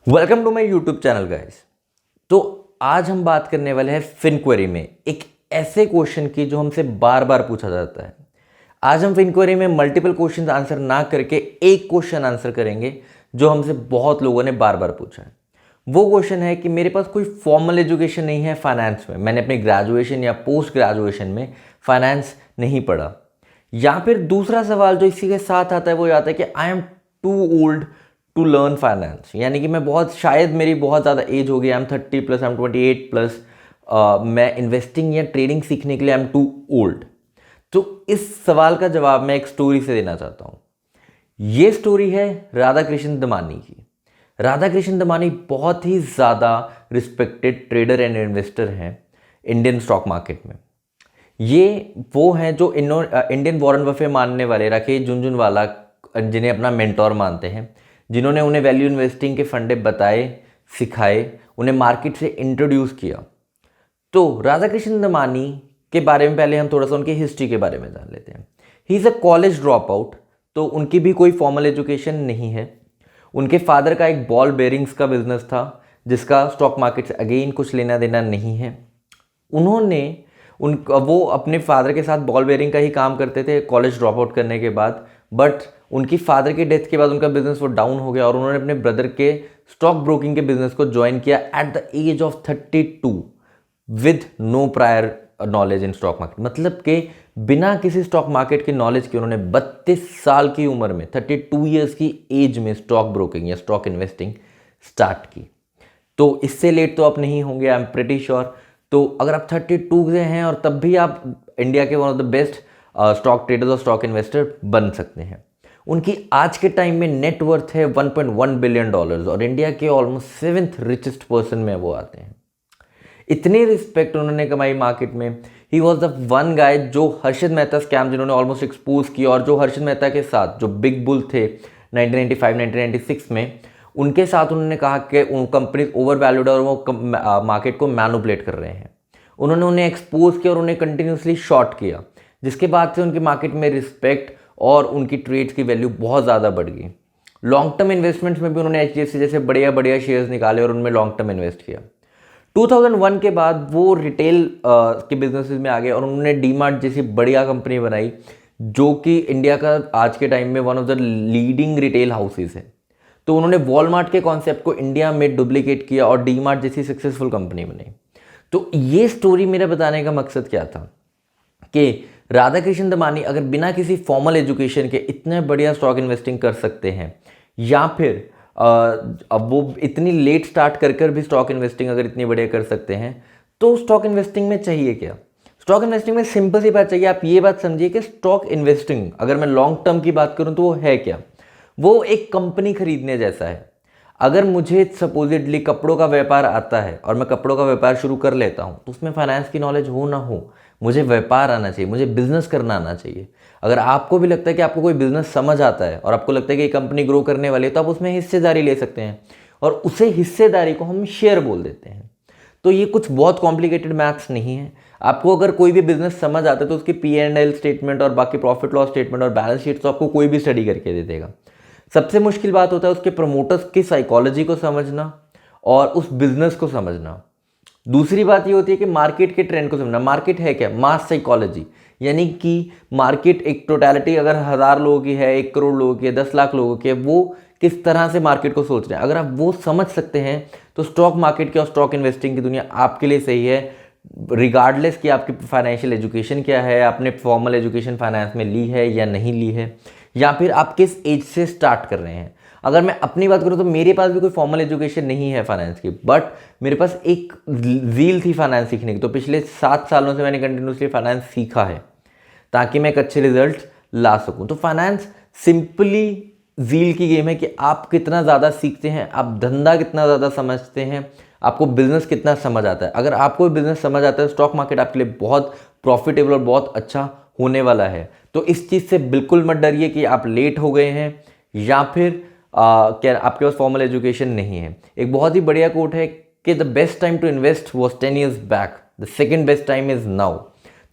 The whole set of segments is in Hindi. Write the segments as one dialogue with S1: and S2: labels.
S1: Welcome to my YouTube channel guys. तो आज हम बात करने वाले हैं फिनक्वेरी में एक ऐसे क्वेश्चन की जो हमसे बार बार पूछा जाता है। आज हम फिनक्वेरी में मल्टीपल क्वेश्चन आंसर ना करके एक क्वेश्चन आंसर करेंगे जो हमसे बहुत लोगों ने बार बार पूछा है। वो क्वेश्चन है कि मेरे पास कोई फॉर्मल एजुकेशन नहीं है फाइनेंस में, मैंने अपनी ग्रेजुएशन या पोस्ट ग्रेजुएशन में फाइनेंस नहीं पढ़ा। या फिर दूसरा सवाल जो इसी के साथ आता है वो आता है कि I am too old to learn finance, यानी कि मैं बहुत शायद मेरी बहुत ज़्यादा एज हो गई, आई एम 30+, आई एम 28+, मैं इन्वेस्टिंग या ट्रेडिंग सीखने के लिए आई एम टू ओल्ड। तो इस सवाल का जवाब मैं एक स्टोरी से देना चाहता हूँ। ये स्टोरी है राधा कृष्ण दमानी की। राधा कृष्ण दमानी बहुत ही ज़्यादा रिस्पेक्टेड ट्रेडर एंड इन्वेस्टर हैं इंडियन स्टॉक मार्केट में। ये वो हैं जो इंडियन वॉरेन बफे मानने वाले राकेश झुनझुनवाला जिन्हें अपना मेंटोर मानते हैं, जिन्होंने उन्हें वैल्यू इन्वेस्टिंग के फंडे बताए, सिखाए, उन्हें मार्केट से इंट्रोड्यूस किया। तो राधा कृष्ण दमानी के बारे में पहले हम थोड़ा सा उनकी हिस्ट्री के बारे में जान लेते हैं। He is a college drop out, तो उनकी भी कोई फॉर्मल एजुकेशन नहीं है। उनके फादर का एक बॉल बेरिंग्स का बिजनेस था जिसका स्टॉक मार्केट से अगेन कुछ लेना देना नहीं है। उन्होंने वो अपने फादर के साथ बॉल बेयरिंग का ही काम करते थे कॉलेज ड्रॉप आउट करने के बाद, बट उनकी फादर की डेथ के बाद उनका बिजनेस वो डाउन हो गया और उन्होंने अपने ब्रदर के स्टॉक ब्रोकिंग के बिजनेस को ज्वाइन किया at the age of 32 with no prior knowledge in stock market. मतलब कि बिना किसी स्टॉक मार्केट की नॉलेज के उन्होंने 32 साल की उम्र में 32 ईयर्स की एज में स्टॉक ब्रोकिंग या स्टॉक इन्वेस्टिंग स्टार्ट की। तो इससे लेट तो आप नहीं होंगे, आई एम प्रेटी श्योर। तो अगर आप 32 से हैं और तब भी आप इंडिया के one of the best stock traders और स्टॉक इन्वेस्टर बन सकते हैं। उनकी आज के टाइम में नेट वर्थ है $1.1 बिलियन और इंडिया के ऑलमोस्ट 7th रिचेस्ट पर्सन में वो आते हैं। इतनी रिस्पेक्ट उन्होंने कमाई मार्केट में। He was the one guy जो हर्षद मेहता स्कैम जिन्होंने ऑलमोस्ट एक्सपोज किया, और जो हर्षद मेहता के साथ जो बिग बुल थे 1995-1996 में, उनके साथ उन्होंने कहा कि कंपनी ओवर वैल्यूड और वो मार्केट को मैनुपुलेट कर रहे हैं। उन्होंने उन्हें एक्सपोज किया और उन्हें कंटिन्यूसली शॉर्ट किया, जिसके बाद से उनकी मार्केट में रिस्पेक्ट और उनकी ट्रेड्स की वैल्यू बहुत ज़्यादा बढ़ गई। लॉन्ग टर्म इन्वेस्टमेंट्स में भी उन्होंने HDFC जैसे बढ़िया बढ़िया शेयर्स निकाले और उनमें लॉन्ग टर्म इन्वेस्ट किया। 2001 के बाद वो रिटेल के बिजनेसेस में आ गए और उन्होंने डीमार्ट जैसी बढ़िया कंपनी बनाई जो कि इंडिया का आज के टाइम में one of the leading retail houses है। तो उन्होंने वॉलमार्ट के कॉन्सेप्ट को इंडिया में डुप्लीकेट किया और डीमार्ट जैसी सक्सेसफुल कंपनी बनी। तो ये स्टोरी मेरा बताने का मकसद क्या था कि राधा कृष्ण दमानी अगर बिना किसी फॉर्मल एजुकेशन के इतने बढ़िया स्टॉक इन्वेस्टिंग कर सकते हैं, या फिर अब वो इतनी लेट स्टार्ट कर भी स्टॉक इन्वेस्टिंग अगर इतनी बढ़िया कर सकते हैं, तो स्टॉक इन्वेस्टिंग में चाहिए क्या? स्टॉक इन्वेस्टिंग में सिंपल सी बात चाहिए। आप ये बात समझिए कि स्टॉक इन्वेस्टिंग अगर मैं लॉन्ग टर्म की बात करूं तो वो है क्या? वो एक कंपनी खरीदने जैसा है। अगर मुझे सपोजिटली कपड़ों का व्यापार आता है और मैं कपड़ों का व्यापार शुरू कर लेता हूँ, तो उसमें फाइनेंस की नॉलेज हो ना हो, मुझे व्यापार आना चाहिए, मुझे बिजनेस करना आना चाहिए। अगर आपको भी लगता है कि आपको कोई बिजनेस समझ आता है और आपको लगता है कि ये कंपनी ग्रो करने वाली है, तो आप उसमें हिस्सेदारी ले सकते हैं और उसे हिस्सेदारी को हम शेयर बोल देते हैं। तो ये कुछ बहुत कॉम्प्लिकेटेड मैथ्स नहीं है। आपको अगर कोई भी बिजनेस समझ आता है तो उसकी P&L स्टेटमेंट और बाकी प्रॉफिट लॉस स्टेटमेंट और बैलेंस शीट तो आपको कोई भी स्टडी करके दे देगा। सबसे मुश्किल बात होता है उसके प्रमोटर्स की साइकोलॉजी को समझना और उस बिजनेस को समझना। दूसरी बात ये होती है कि मार्केट के ट्रेंड को समझना। मार्केट है क्या? मास साइकोलॉजी, यानी कि मार्केट एक टोटलिटी अगर 1000 लोगों की है, 1 करोड़ लोगों की है, 10 लाख लोगों की है, वो किस तरह से मार्केट को सोच रहे हैं, अगर आप वो समझ सकते हैं तो स्टॉक मार्केट की और स्टॉक इन्वेस्टिंग की दुनिया आपके लिए सही है, रिगार्डलेस कि आपकी फाइनेंशियल एजुकेशन क्या है, आपने फॉर्मल एजुकेशन फाइनेंस में ली है या नहीं ली है, या फिर आप किस एज से स्टार्ट कर रहे हैं। अगर मैं अपनी बात करूं तो मेरे पास भी कोई फॉर्मल एजुकेशन नहीं है फाइनेंस की, बट मेरे पास एक ज़ील थी फाइनेंस सीखने की। तो पिछले 7 सालों से मैंने कंटिन्यूसली फाइनेंस सीखा है ताकि मैं एक अच्छे रिजल्ट ला सकूं। तो फाइनेंस सिंपली ज़ील की गेम है कि आप कितना ज़्यादा सीखते हैं, आप धंधा कितना ज़्यादा समझते हैं, आपको बिजनेस कितना समझ आता है। अगर आपको बिजनेस समझ आता है, स्टॉक मार्केट आपके लिए बहुत प्रॉफिटेबल और बहुत अच्छा होने वाला है। तो इस चीज़ से बिल्कुल मत डरिए कि आप लेट हो गए हैं या फिर क्या आपके पास फॉर्मल एजुकेशन नहीं है। एक बहुत ही बढ़िया कोट है कि the best time to invest was 10 years बैक, the second best time is now.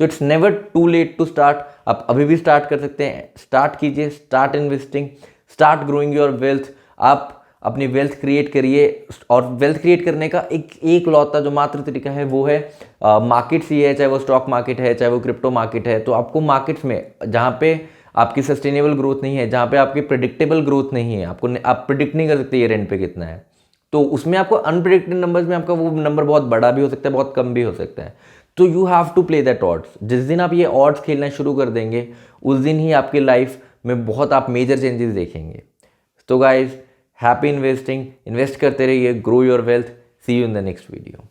S1: तो it's never too late to start. आप अभी भी स्टार्ट कर सकते हैं। स्टार्ट कीजिए, start investing, start growing your wealth. आप अपनी वेल्थ क्रिएट करिए। और वेल्थ क्रिएट करने का एक लौता जो मात्र तरीका है वो है मार्केट्स ही है, चाहे वो स्टॉक मार्केट है, चाहे वो क्रिप्टो मार्केट है। तो आपको मार्केट्स में जहाँ पे आपकी सस्टेनेबल ग्रोथ नहीं है, जहाँ पे आपकी प्रिडिक्टेबल ग्रोथ नहीं है, आप प्रिडिक्ट नहीं कर सकते ये रेंट पे कितना है, तो उसमें आपको अनप्रिडिक्टेड नंबर्स में आपका वो नंबर बहुत बड़ा भी हो सकता है, बहुत कम भी हो सकता है। तो you have to play that odds. जिस दिन आप ये ऑड्स खेलना शुरू कर देंगे उस दिन ही आपकी लाइफ में बहुत आप मेजर चेंजेस देखेंगे। तो गाइज, हैप्पी इन्वेस्टिंग, इन्वेस्ट करते रहिए, grow your wealth. See you in the next video.